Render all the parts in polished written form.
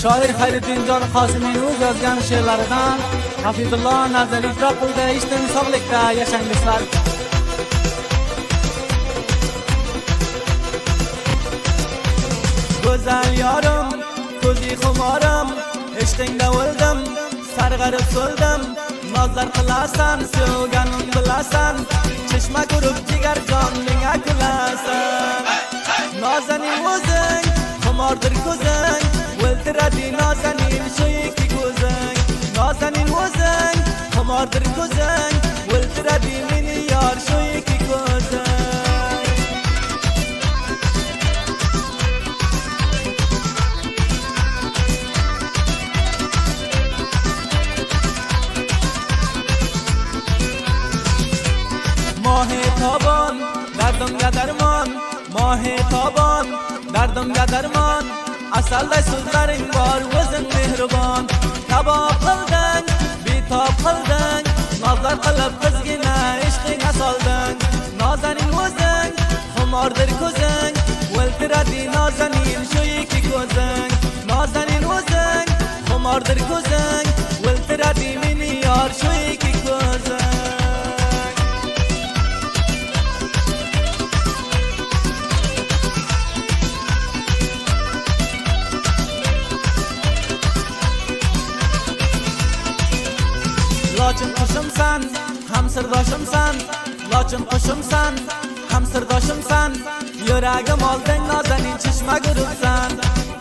Shoir Xayriddinjon Qosimiyning o'z yozgan she'rlaridan Hafizulloh Nazari ijro qildi. Ishtin sog'likda yashangizlar. Go'zal yorim, ko'zi xumorim, ishtingda o'ldim, sarg'arib so'ldim. Nozlar qilasan, sevganim bilasan, chishma ko'rib jigar joningga kulasan. Nozaning o'zing, xumordir ko'zing, o'ltiradi nozaning shu ikki ko'zing. Nozaning o'zing, xumordir ko'zing, o'ltiradi meni yor shu ikki ko'zing. Mohe tobon, dardimga darmon, mohe tobon, dardimga darmon. Asalday so'zlaring bor, o'zing mehribon. Kabob qilding, betob qilding, nozlar qilib qizgina ishqingga solding. Nozaning o'zing, xumordir ko'zing, o'ltiradi nozaning shu ikki ko'zing. Nozaning o'zing, xumordir ko'zing, o'ltiradi meni yor shu ikki ko'zing. Lochin qushimsan, ham sirdoshimsan, lochin qushimsan, ham sirdoshimsan. Yuragim olding nozaning chishma gurubsan.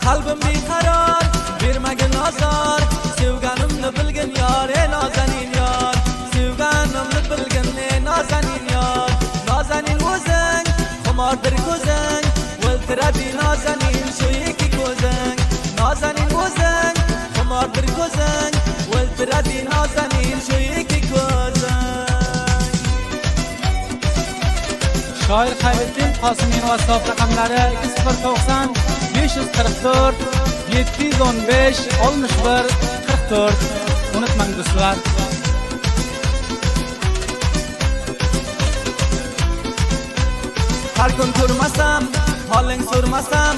Qalbim beqaror, bermagin ozor, sevganimni bilgin yor, ey nozaning yor. Sevganimni bilgin ey nozaning yor. Nozaning o'zing, xumordir ko'zing, o'ltiradi nozaning shu ikki ko'zing. Nozaning o'zing, xumordir ko'zing, o'ltiradi nozaning shu ikki ko'zing. Shoir Xayriddin Qosimiyning WhatsApp raqamlari 2090 544 715 61 44. Unutmang do'stlar. Har kun ko'rmasam, holing so'rmasam,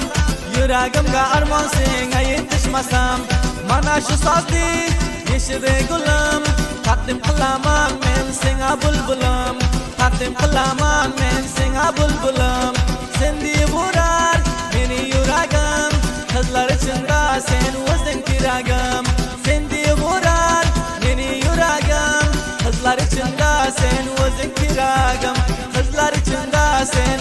yuragimga armon senga yetishmasam. Mana shu sozdek yeshire gulim, taqdim qilaman men senga bulbulim. Taqdim qilaman men senga bulbulim. Sen deb urar meni yuragim, qizlar ichida sen o'zing kiragim. Sen deb urar meni yuragim, qizlar ichida sen o'zing kiragim. Qizlar ichida sen